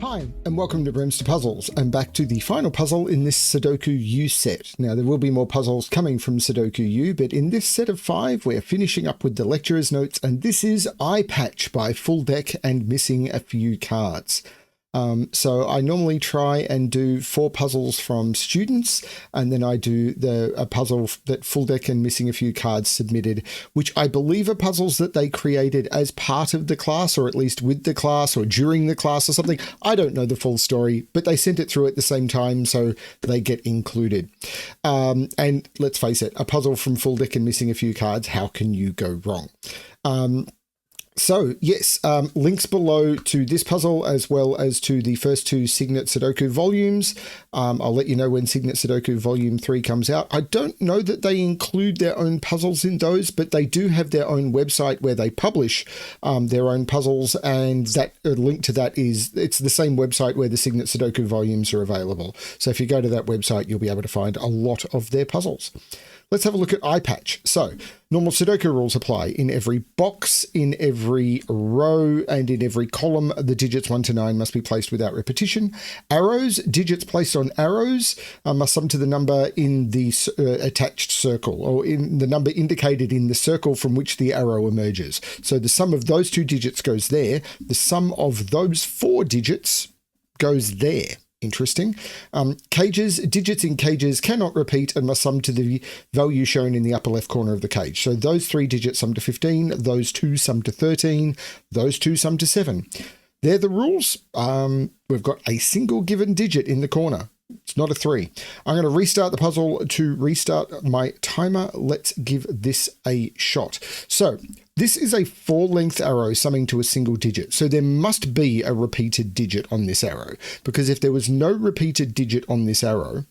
Hi, and welcome to BremSter Puzzles. I'm back to the final puzzle in this Sudoku U set. Now, there will be more puzzles coming from Sudoku U, but in this set of 5, we're finishing up with the lecturer's notes, and this is Eyepatch by FullDeck and Missing a Few Cards. So I normally try and do 4 puzzles from students, and then I do a puzzle that FullDeck and Missing a Few Cards submitted, which I believe are puzzles that they created as part of the class, or at least with the class, or during the class or something. I don't know the full story, but they sent it through at the same time, so they get included. And let's face it, a puzzle from FullDeck and Missing a Few Cards, how can you go wrong? So yes, links below to this puzzle as well as to the first 2 Cygnet Sudoku volumes. I'll let you know when Cygnet Sudoku Volume 3 comes out. I don't know that they include their own puzzles in those, but they do have their own website where they publish their own puzzles, and that link to that it's the same website where the Cygnet Sudoku volumes are available. So if you go to that website, you'll be able to find a lot of their puzzles. Let's have a look at Eyepatch. So, normal Sudoku rules apply. In every box, in every row, and in every column, the digits 1 to 9 must be placed without repetition. Arrows, digits placed on arrows must sum to the number in the attached circle, or in the number indicated in the circle from which the arrow emerges. So the sum of those 2 digits goes there. The sum of those 4 digits goes there. Interesting. Cages, digits in cages cannot repeat and must sum to the value shown in the upper left corner of the cage. So those 3 digits sum to 15, those 2 sum to 13, those 2 sum to 7. They're the rules. We've got a single given digit in the corner. It's not a 3. I'm going to restart the puzzle to restart my timer. Let's give this a shot. So this is a 4-length arrow summing to a single digit. So there must be a repeated digit on this arrow, because if there was no repeated digit on this arrow,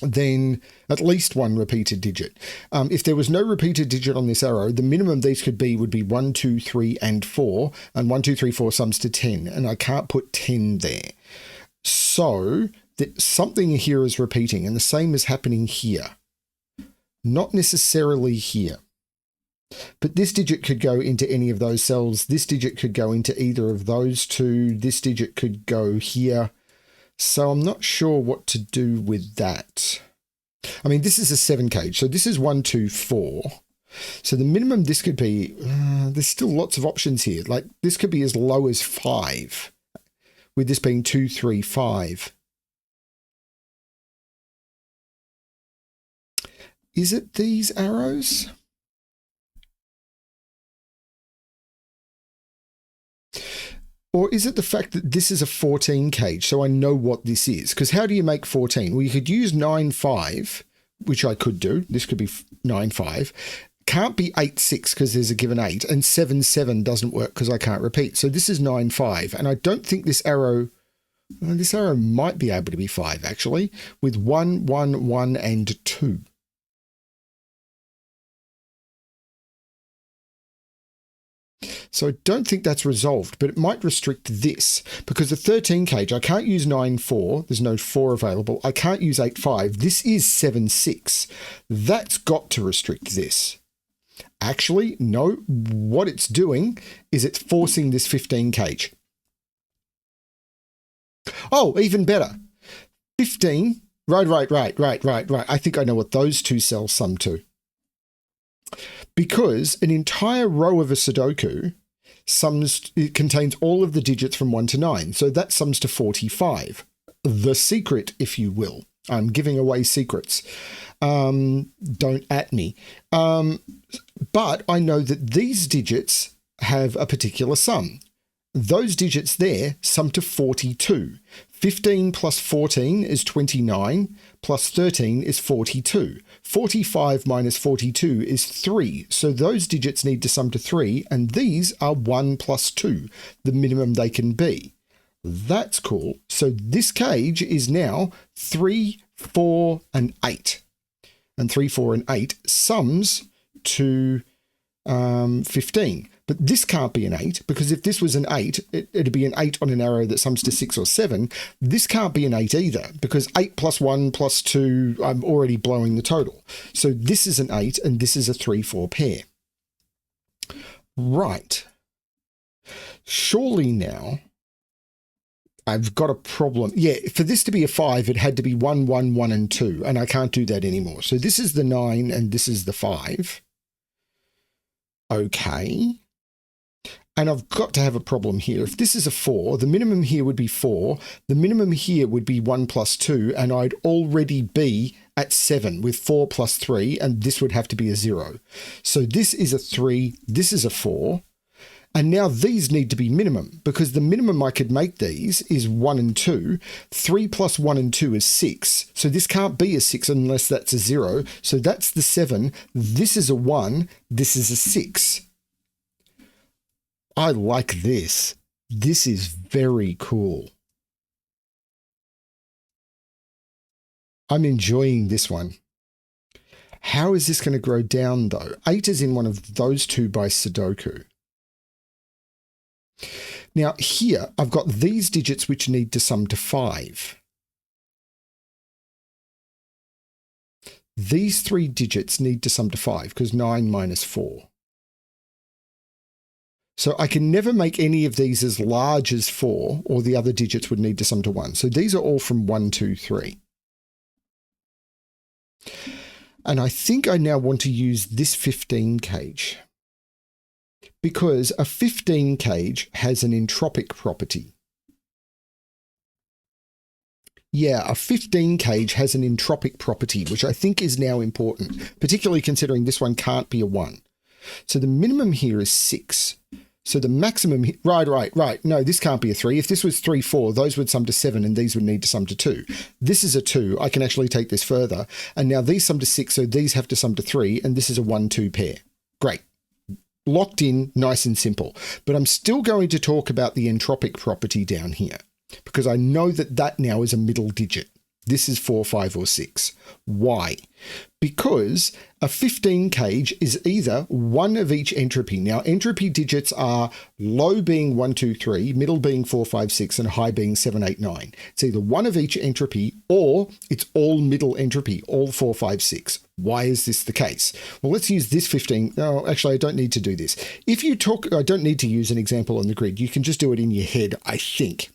then at least 1 repeated digit. If there was no repeated digit on this arrow, the minimum these could be would be 1, 2, 3, and 4. And 1, 2, 3, 4 sums to 10. And I can't put 10 there. So something here is repeating, and the same is happening here. Not necessarily here. But this digit could go into any of those cells. This digit could go into either of those 2. This digit could go here. So I'm not sure what to do with that. I mean, this is a 7 cage. So this is 1, 2, 4. So the minimum this could be, there's still lots of options here. Like this could be as low as 5, with this being 2, 3, 5. Is it these arrows? Or is it the fact that this is a 14 cage, so I know what this is? Because how do you make 14? Well, you could use 9, 5, which I could do. This could be 9, 5. Can't be 8, 6 because there's a given 8. And 7, 7 doesn't work because I can't repeat. So this is 9, 5. And I don't think this arrow might be able to be 5, actually, with 1, 1, 1, and 2. So I don't think that's resolved, but it might restrict this, because the 13 cage, I can't use 9, 4. There's no 4 available. I can't use 8, 5. This is 7, 6. That's got to restrict this. Actually, no. What it's doing is it's forcing this 15 cage. Oh, even better. 15. Right. I think I know what those 2 cells sum to. Because an entire row of a Sudoku it contains all of the digits from 1 to 9. So that sums to 45. The secret, if you will. I'm giving away secrets. Don't at me. But I know that these digits have a particular sum. Those digits there sum to 42. 15 plus 14 is 29, plus 13 is 42. 45 minus 42 is 3, so those digits need to sum to 3, and these are 1 plus 2, the minimum they can be. That's cool. So this cage is now 3, 4, and 8. And 3, 4, and 8 sums to 15. But this can't be an 8, because if this was an 8, it'd be an 8 on an arrow that sums to 6 or 7. This can't be an 8 either, because 8 plus 1 plus 2, I'm already blowing the total. So this is an 8, and this is a 3, 4 pair. Right. Surely now, I've got a problem. Yeah, for this to be a 5, it had to be 1, 1, 1, and 2, and I can't do that anymore. So this is the 9, and this is the 5. Okay. And I've got to have a problem here. If this is a 4, the minimum here would be 4. The minimum here would be 1 plus 2, and I'd already be at 7 with 4 plus 3, and this would have to be a 0. So this is a 3, this is a 4. And now these need to be minimum, because the minimum I could make these is 1 and 2. 3 plus 1 and 2 is 6. So this can't be a 6 unless that's a 0. So that's the 7. This is a 1. This is a 6. I like this. This is very cool. I'm enjoying this one. How is this going to grow down though? 8 is in one of those two by Sudoku. Now here I've got these digits which need to sum to 5. These 3 digits need to sum to 5 because 9 minus 4. So I can never make any of these as large as 4, or the other digits would need to sum to 1. So these are all from 1, 2, 3. And I think I now want to use this 15 cage, because a 15 cage has an entropic property. Yeah, a 15 cage has an entropic property, which I think is now important, particularly considering this one can't be a 1. So the minimum here is 6. So the maximum, right. No, this can't be a 3. If this was 3, 4, those would sum to 7 and these would need to sum to 2. This is a 2. I can actually take this further. And now these sum to 6, so these have to sum to 3, and this is a 1, 2 pair. Great. Locked in, nice and simple. But I'm still going to talk about the entropic property down here, because I know that that now is a middle digit. This is 4, 5, or 6. Why? Because a 15 cage is either one of each entropy. Now, entropy digits are low being 1, 2, 3, middle being 4, 5, 6, and high being 7, 8, 9. It's either one of each entropy or it's all middle entropy, all 4, 5, 6. Why is this the case? Well, let's use this 15. No, actually, I don't need to do this. If you talk, I don't need to use an example on the grid. You can just do it in your head, I think.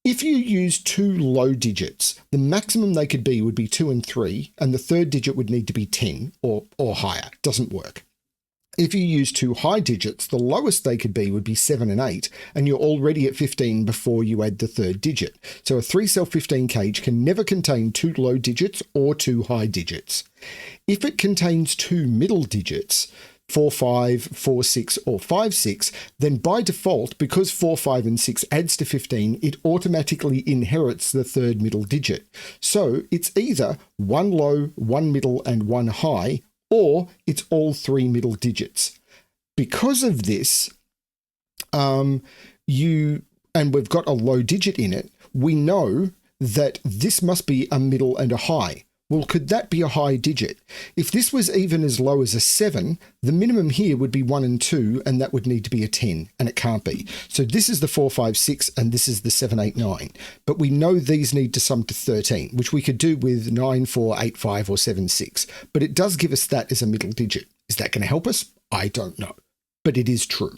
If you use 2 low digits, the maximum they could be would be 2 and 3, and the third digit would need to be 10 or higher. Doesn't work. If you use 2 high digits, the lowest they could be would be 7 and 8, and you're already at 15 before you add the third digit. So a 3-cell 15 cage can never contain 2 low digits or 2 high digits. If it contains 2 middle digits, 4, 5, 4, 6, or 5, 6, then by default, because 4, 5, and 6 adds to 15, it automatically inherits the third middle digit. So it's either 1 low, 1 middle, and 1 high, or it's all 3 middle digits. Because of this, and we've got a low digit in it, we know that this must be a middle and a high. Well, could that be a high digit? If this was even as low as a 7, the minimum here would be 1 and 2, and that would need to be a 10, and it can't be. So this is the 4, 5, 6, and this is the 7, 8, 9. But we know these need to sum to 13, which we could do with 9, 4, 8, 5, or 7, 6. But it does give us that as a middle digit. Is that going to help us? I don't know. But it is true.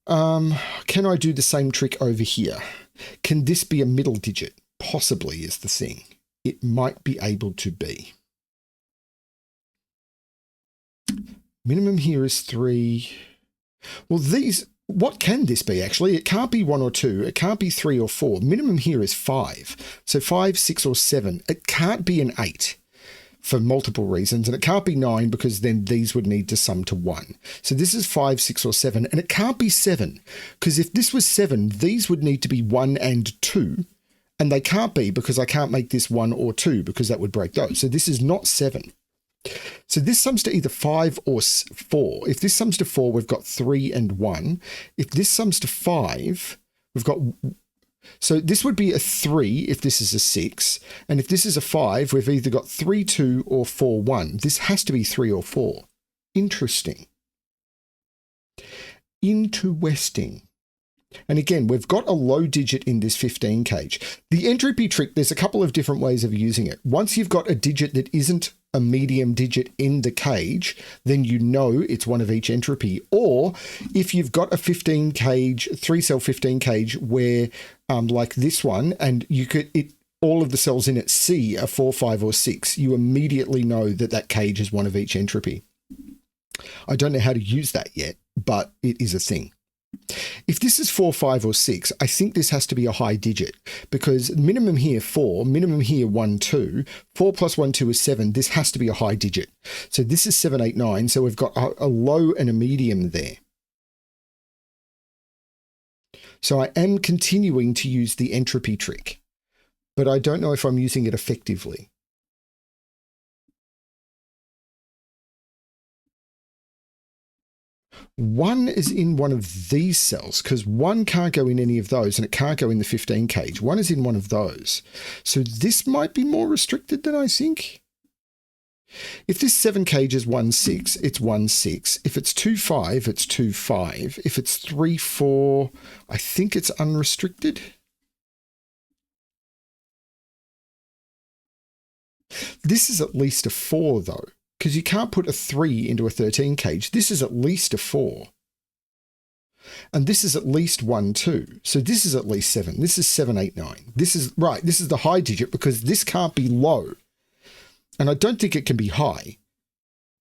Can I do the same trick over here? Can this be a middle digit? Possibly is the thing. It might be able to be. Minimum here is 3. Well, what can this be actually? It can't be 1 or 2. It can't be 3 or 4. Minimum here is 5. So 5, 6, or 7. It can't be an 8 for multiple reasons. And it can't be 9 because then these would need to sum to 1. So this is 5, 6, or 7. And it can't be 7 because if this was 7, these would need to be 1 and 2. And they can't be because I can't make this 1 or 2 because that would break those. So this is not 7. So this sums to either 5 or 4. If this sums to 4, we've got 3 and 1. If this sums to 5, we've got... So this would be a 3 if this is a 6. And if this is a 5, we've either got 3, 2 or 4, 1. This has to be 3 or 4. Interesting. Interesting. And again, we've got a low digit in this 15 cage. The entropy trick, there's a couple of different ways of using it. Once you've got a digit that isn't a medium digit in the cage, then you know it's one of each entropy. Or if you've got a 15 cage, 3-cell 15 cage where like this one, and you could, all of the cells in it C are 4, 5, or 6, you immediately know that that cage is one of each entropy. I don't know how to use that yet, but it is a thing. If this is 4, 5, or 6, I think this has to be a high digit because minimum here 4, minimum here 1, 2, 4 plus 1, 2 is 7. This has to be a high digit. So this is 7, 8, 9. So we've got a low and a medium there. So I am continuing to use the entropy trick, but I don't know if I'm using it effectively. One is in one of these cells because one can't go in any of those and it can't go in the 15 cage. One is in one of those. So this might be more restricted than I think. If this 7 cage is 1, 6, it's 1, 6. If it's 2, 5, it's 2, 5. If it's 3, 4, I think it's unrestricted. This is at least a 4 though, because you can't put a 3 into a 13 cage. This is at least a 4. And this is at least 1, 2. So this is at least 7. This is 7, 8, 9. This is right. This is the high digit because this can't be low. And I don't think it can be high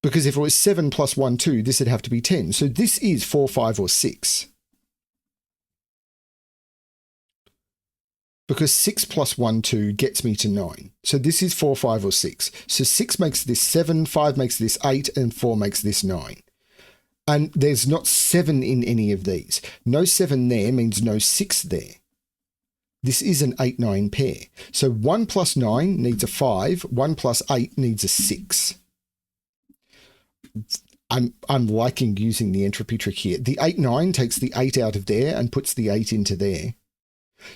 because if it was 7 plus 1, 2, this would have to be 10. So this is 4, 5, or 6. Because 6 plus 1, 2 gets me to 9. So this is 4, 5, or 6. So 6 makes this 7, 5 makes this 8, and 4 makes this 9. And there's not 7 in any of these. No 7 there means no 6 there. This is an 8, 9 pair. So 1 plus 9 needs a 5. 1 plus 8 needs a 6. I'm liking using the entropy trick here. The 8, 9 takes the 8 out of there and puts the 8 into there.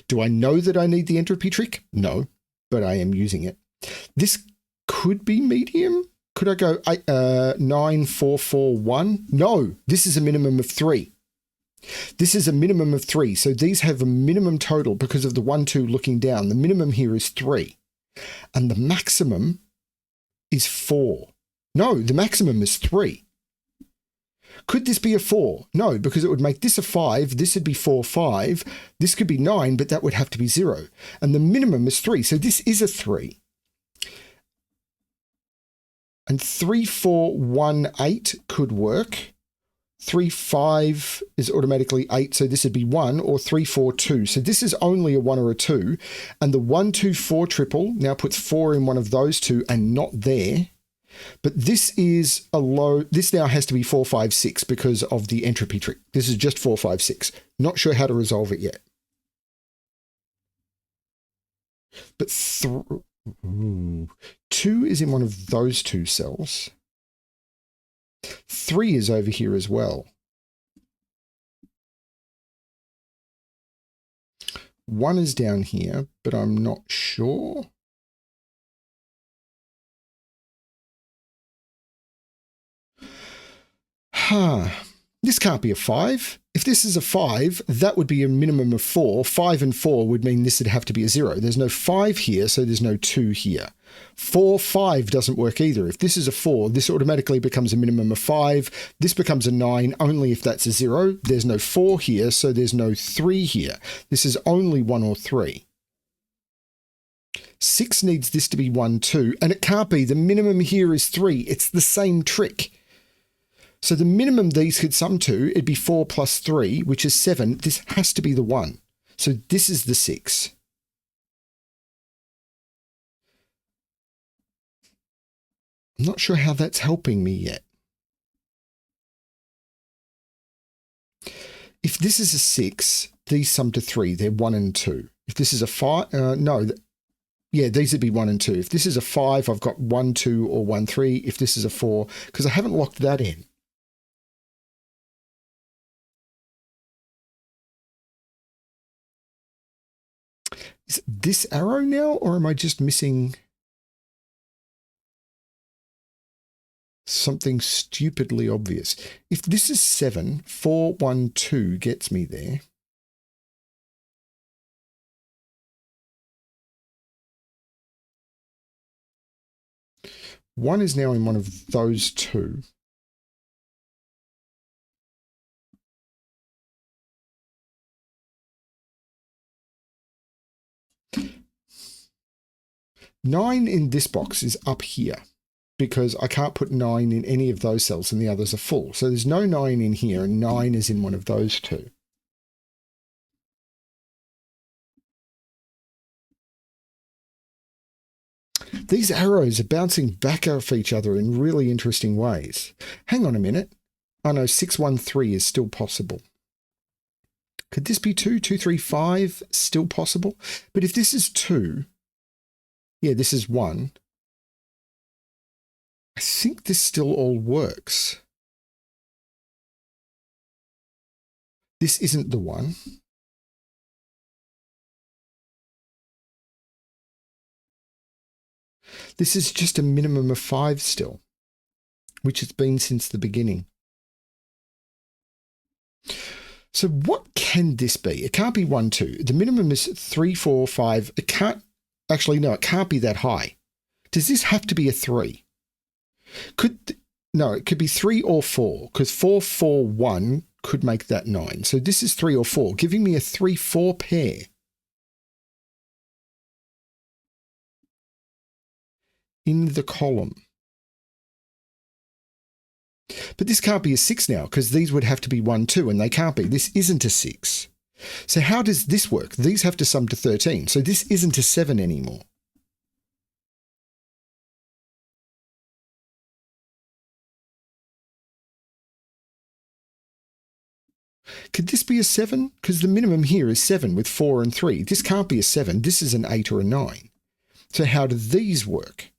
Do I know that I need the entropy trick? No, but I am using it. This could be medium. Could I go 9, 4, 4, 1? No, this is a minimum of 3. This is a minimum of 3. So these have a minimum total because of the 1, 2 looking down. The minimum here is 3. And the maximum is 4. No, the maximum is 3. Could this be a 4? No, because it would make this a 5. This would be 4, 5. This could be 9, but that would have to be 0. And the minimum is 3. So this is a 3. And 3, 4, 1, 8 could work. 3, 5 is automatically 8. So this would be 1 or 3, 4, 2. So this is only a 1 or a 2. And the 1, 2, 4 triple now puts 4 in one of those two and not there. But this is a low, this now has to be 4, 5, 6 because of the entropy trick. This is just 4, 5, 6. Not sure how to resolve it yet. But 2 is in one of those two cells. 3 is over here as well. 1 is down here, but I'm not sure. This can't be a 5. If this is a 5, that would be a minimum of 4. 5 and 4 would mean this would have to be a 0. There's no 5 here, so there's no 2 here. 4, 5 doesn't work either. If this is a 4, this automatically becomes a minimum of 5. This becomes a 9 only if that's a 0. There's no 4 here, so there's no 3 here. This is only 1 or 3. 6 needs this to be 1, 2, and it can't be. The minimum here is 3. It's the same trick. So the minimum these could sum to, it'd be 4 plus 3, which is 7. This has to be the 1. So this is the 6. I'm not sure how that's helping me yet. If this is a 6, these sum to 3. They're 1 and 2. If this is a 5, yeah, these would be 1 and 2. If this is a 5, I've got 1, 2 or 1, 3. If this is a 4, because I haven't locked that in. Is this arrow now, or am I just missing something stupidly obvious? If this is 7, 4, 1, 2 gets me there. 1 is now in one of those two. Nine in this box is up here because I can't put 9 in any of those cells and the others are full. So there's no 9 in here, and 9 is in one of those two. These arrows are bouncing back off each other in really interesting ways. Hang on a minute. Oh no, 613 is still possible. Could this be 2? 2, 3, 5 still possible? But if this is 2, yeah, this is 1. I think this still all works. This isn't the 1. This is just a minimum of 5 still, which it's been since the beginning. So what can this be? It can't be 1, 2. The minimum is 3, 4, 5. It can't, actually, no, it can't be that high. Does this have to be a 3? No, it could be 3 or 4, because 4, 4, 1 could make that 9. So this is 3 or 4, giving me a 3, 4 pair. In the column. But this can't be a 6 now, because these would have to be 1, 2, and they can't be. This isn't a 6. So how does this work? These have to sum to 13, so this isn't a 7 anymore. Could this be a 7? Because the minimum here is 7 with 4 and 3. This can't be a 7. This is an 8 or a 9. So how do these work?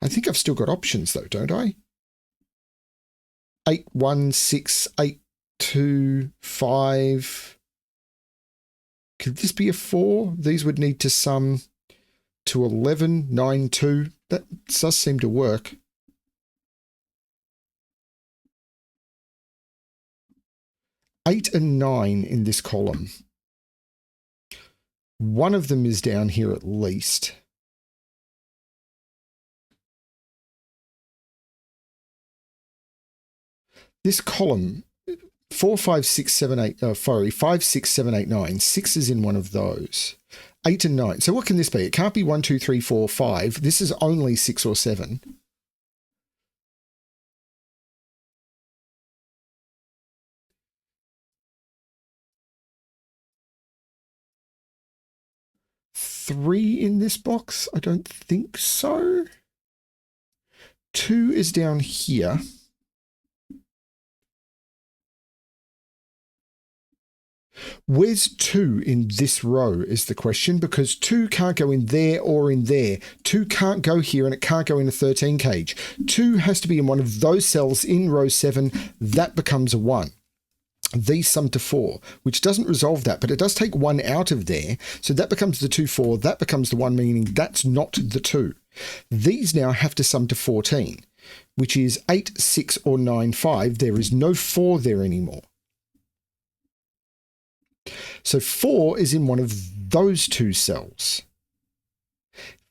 I think I've still got options though, don't I? 8, 1, 6, 8, 2, 5. Could this be a 4? These would need to sum to 11, 9, 2. That does seem to work. Eight and 9 in this column. One of them is down here at least. This column, 4, 5, 6, 7, 8, 5, 6, 7, 8, 9. 6 is in one of those. 8 and 9. So what can this be? It can't be 1, 2, 3, 4, 5. This is only 6 or 7. Three in this box? I don't think so. 2 is down here. Where's 2 in this row is the question, because 2 can't go in there or in there. 2 can't go here and it can't go in a 13 cage. 2 has to be in one of those cells in row 7. That becomes a 1. These sum to 4, which doesn't resolve that, but it does take 1 out of there. So that becomes the 2, 4. That becomes the 1, meaning that's not the 2. These now have to sum to 14, which is 8, 6, or 9, 5. There is no 4 there anymore. So 4 is in one of those two cells.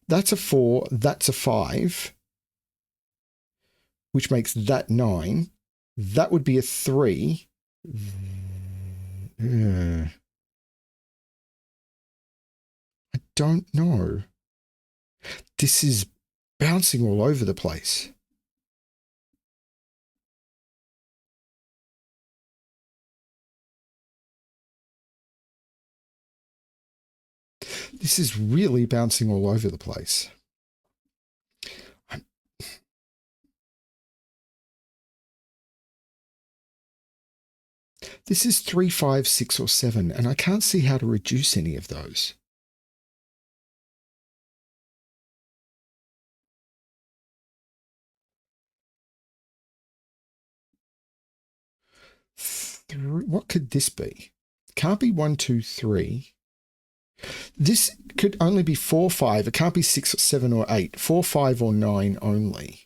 That's a 4, that's a 5, which makes that 9. That would be a 3. I don't know. This is bouncing all over the place. This is really bouncing all over the place. This is 3, 5, 6, or 7, and I can't see how to reduce any of those. What could this be? Can't be 1, 2, 3. This could only be 4, 5. It can't be 6, 7, or 8. 4, 5, or 9 only.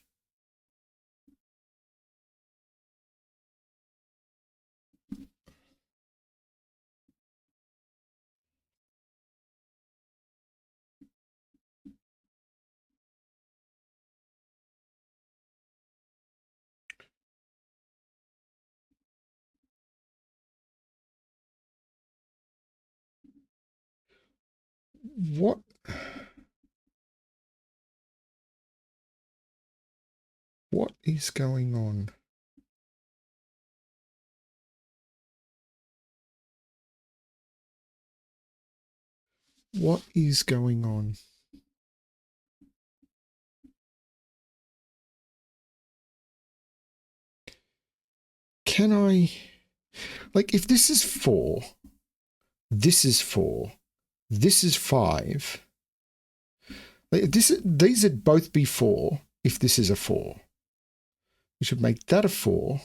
What? What is going on? What is going on? Can I, like, if this is 4, this is 4, this is 5. Like, these would both be 4 if this is a 4. We should make that a 4.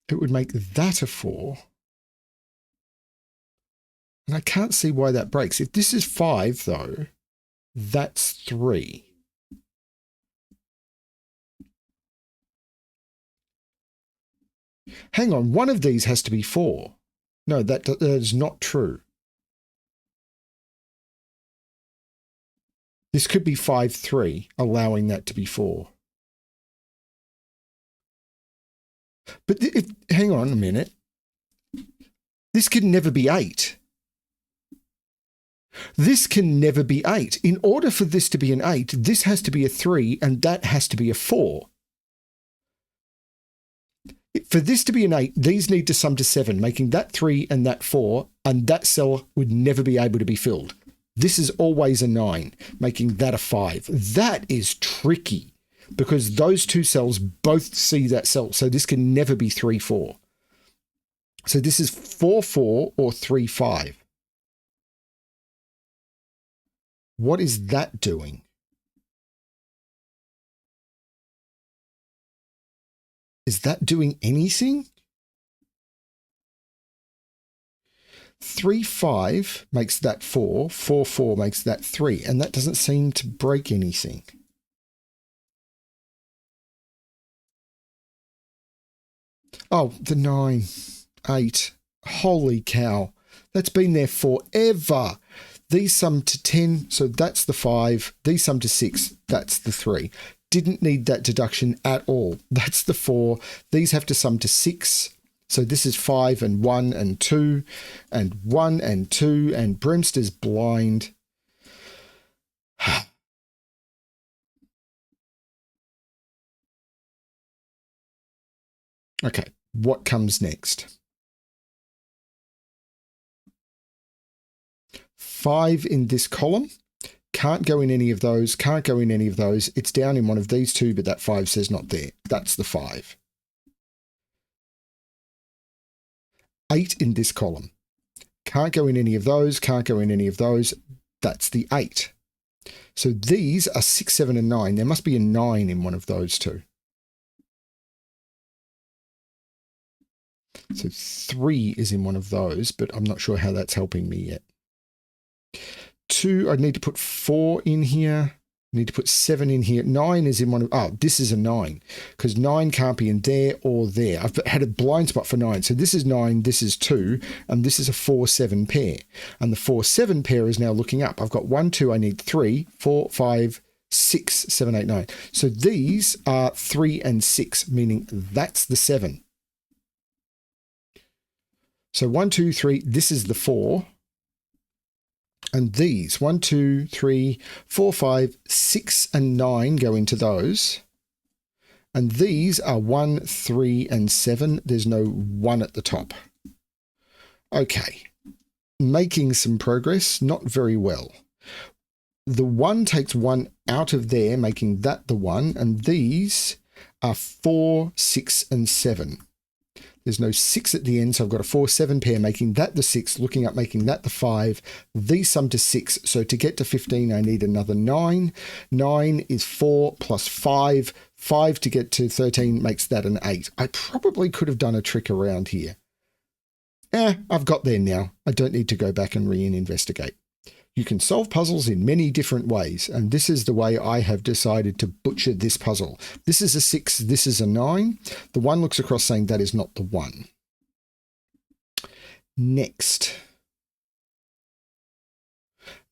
It would make that a 4. And I can't see why that breaks. If this is 5, though, that's 3. Hang on, one of these has to be 4. No, that is not true. This could be 5, 3, allowing that to be 4. But hang on a minute. This can never be 8. This can never be 8. In order for this to be an 8, this has to be a 3, and that has to be a 4. For this to be an 8, these need to sum to 7, making that 3 and that 4, and that cell would never be able to be filled. This is always a 9, making that a 5. That is tricky, because those two cells both see that cell, so this can never be 3, 4. So this is 4, 4 or 3, 5. What is that doing? Is that doing anything? 3, 5 makes that 4. 4, 4 makes that 3. And that doesn't seem to break anything. Oh, the 9, 8. Holy cow. That's been there forever. These sum to 10, so that's the 5. These sum to 6, that's the 3. Didn't need that deduction at all. That's the 4. These have to sum to 6. So this is 5 and 1 and 2 and 1 and 2, and BremSter's blind. Okay, what comes next? 5 in this column. Can't go in any of those, can't go in any of those. It's down in one of these two, but that 5 says not there. That's the 5. 8 in this column. Can't go in any of those, can't go in any of those. That's the 8. So these are 6, 7, and 9. There must be a 9 in one of those two. So 3 is in one of those, but I'm not sure how that's helping me yet. 2, I need to put 4 in here. I need to put 7 in here. 9 is in one of, oh, this is a 9, because 9 can't be in there or there. I've had a blind spot for 9. So this is 9, this is 2, and this is a 4, 7 pair. And the 4, 7 pair is now looking up. I've got 1, 2, I need 3, 4, 5, 6, 7, 8, 9. So these are 3 and 6, meaning that's the 7. So 1, 2, 3, this is the 4. And these 1, 2, 3, 4, 5, 6, and 9 go into those. And these are 1, 3, and 7. There's no 1 at the top. Okay. Making some progress, not very well. The 1 takes 1 out of there, making that the 1. And these are 4, 6, and 7. There's no 6 at the end, so I've got a 4, 7 pair, making that the 6, looking up, making that the 5. These sum to 6, so to get to 15, I need another 9. 9 is 4 plus 5. 5 to get to 13 makes that an 8. I probably could have done a trick around here. I've got there now. I don't need to go back and investigate. You can solve puzzles in many different ways, and this is the way I have decided to butcher this puzzle. This is a 6, this is a 9. The 1 looks across saying that is not the 1. Next.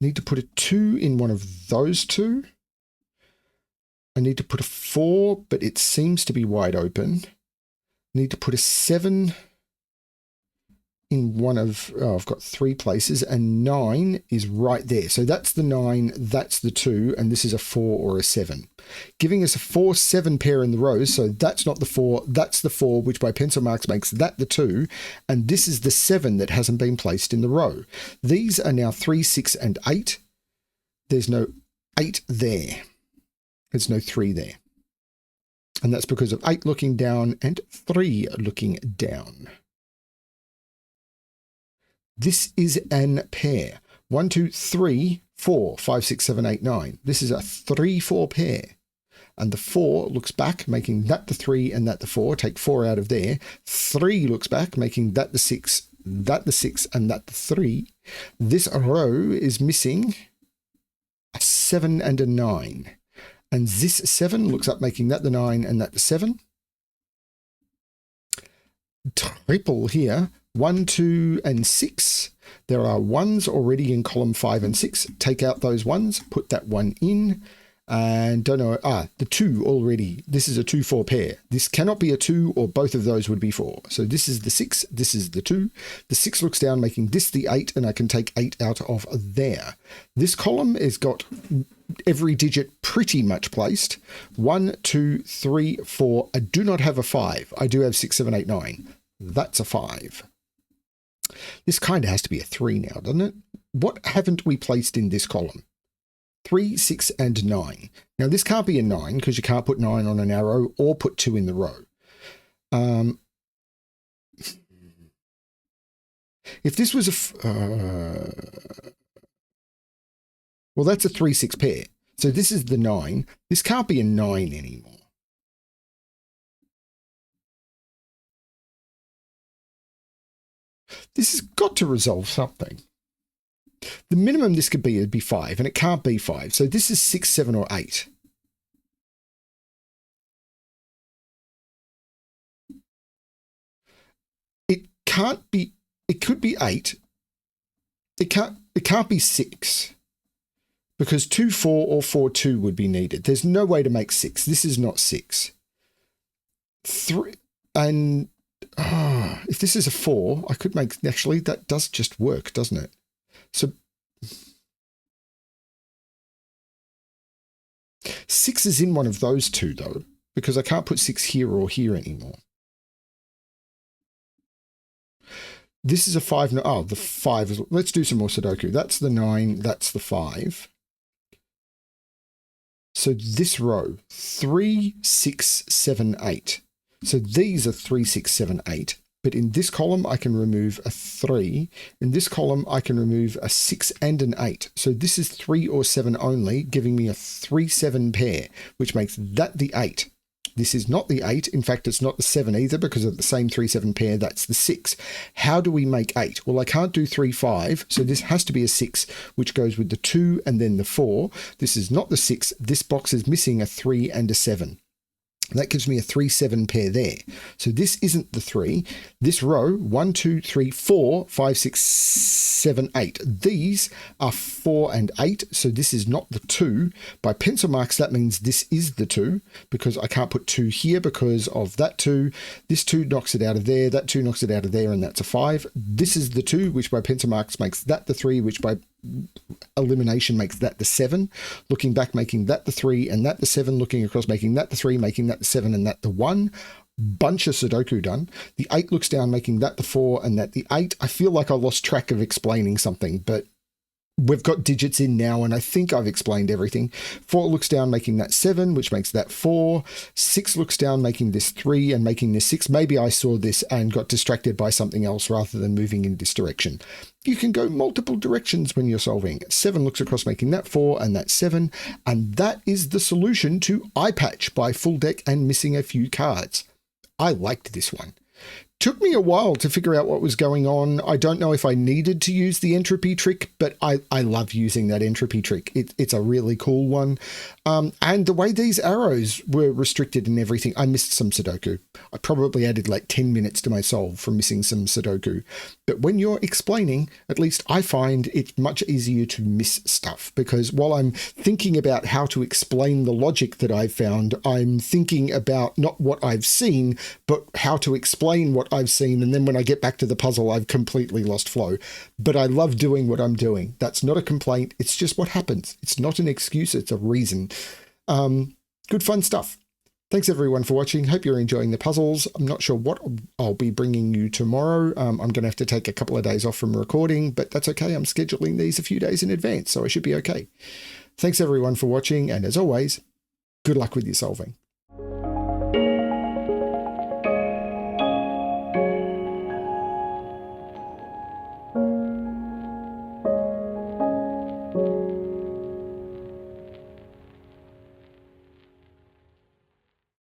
Need to put a 2 in one of those two. I need to put a 4, but it seems to be wide open. Need to put a 7 in one of, I've got 3 places, and 9 is right there. So that's the 9, that's the 2, and this is a 4 or a 7. Giving us a 4-7 pair in the rows, so that's not the 4, that's the 4, which by pencil marks makes that the 2, and this is the 7 that hasn't been placed in the row. These are now 3, 6, and 8. There's no 8 there. There's no 3 there. And that's because of 8 looking down and 3 looking down. This is an pair. 1, 2, 3, 4, 5, 6, 7, 8, 9. This is a 3-4 pair. And the 4 looks back, making that the 3 and that the 4. Take 4 out of there. 3 looks back, making that the 6, that the 6, and that the 3. This row is missing a 7 and a 9. And this 7 looks up, making that the 9 and that the 7. Triple here. 1, 2, and 6. There are 1s already in column 5 and 6. Take out those 1s, put that 1 in, and don't know, the 2 already. This is a 2-4 pair. This cannot be a 2, or both of those would be 4. So this is the 6, this is the 2. The 6 looks down, making this the 8, and I can take 8 out of there. This column has got every digit pretty much placed. 1, 2, 3, 4. I do not have a 5. I do have 6, 7, 8, 9. That's a 5. This kind of has to be a 3 now, doesn't it? What haven't we placed in this column? 3, 6, and 9. Now, this can't be a 9 because you can't put 9 on an arrow or put 2 in the row. If this was a... well, that's a 3, 6 pair. So this is the 9. This can't be a 9 anymore. This has got to resolve something. The minimum this could be would be 5, and it can't be 5. So this is 6, 7, or 8. It can't be, it could be 8. It can't be 6. Because 2, 4 or 4, 2 would be needed. There's no way to make 6. This is not 6. 3, and if this is a 4, I could make, actually, that does just work, doesn't it? So 6 is in one of those two, though, because I can't put 6 here or here anymore. This is a 5. Oh, the 5 is, let's do some more Sudoku. That's the 9, that's the 5. So this row, 3, 6, 7, 8. So these are 3, 6, 7, 8. But in this column, I can remove a 3. In this column, I can remove a 6 and an 8. So this is 3 or 7 only, giving me a 3, 7 pair, which makes that the 8. This is not the 8. In fact, it's not the 7 either, because of the same 3, 7 pair, that's the 6. How do we make 8? Well, I can't do 3, 5, so this has to be a 6, which goes with the 2 and then the 4. This is not the 6. This box is missing a 3 and a 7. That gives me a 3, 7 pair there. So this isn't the 3. This row, 1, 2, 3, 4, 5, 6, 7, 8. These are 4 and 8. So this is not the 2. By pencil marks, that means this is the 2, because I can't put 2 here because of that 2. This 2 knocks it out of there. That 2 knocks it out of there, and that's a 5. This is the 2, which by pencil marks makes that the 3, which by elimination makes that the 7. Looking back, making that the 3 and that the 7. Looking across, making that the 3, making that the 7 and that the 1. Bunch of Sudoku done. The 8 looks down, making that the 4 and that the 8. I feel like I lost track of explaining something, but we've got digits in now, and I think I've explained everything. 4 looks down, making that 7, which makes that 4. 6 looks down, making this 3 and making this 6. Maybe I saw this and got distracted by something else rather than moving in this direction. You can go multiple directions when you're solving. 7 looks across, making that 4 and that 7. And that is the solution to Eyepatch by FullDeck and Missing a Few Cards. I liked this one. took me a while to figure out what was going on. I don't know if I needed to use the entropy trick, but I love using that entropy trick. It's a really cool one. And the way these arrows were restricted and everything, I missed some Sudoku. I probably added like 10 minutes to my solve from missing some Sudoku. But when you're explaining, at least I find it's much easier to miss stuff, because while I'm thinking about how to explain the logic that I've found, I'm thinking about not what I've seen, but how to explain what I've seen. And then when I get back to the puzzle, I've completely lost flow. But I love doing what I'm doing. That's not a complaint. It's just what happens. It's not an excuse. It's a reason. Good fun stuff. Thanks everyone for watching. Hope you're enjoying the puzzles. I'm not sure what I'll be bringing you tomorrow. I'm going to have to take a couple of days off from recording, but that's okay. I'm scheduling these a few days in advance, so I should be okay. Thanks everyone for watching. And as always, good luck with your solving.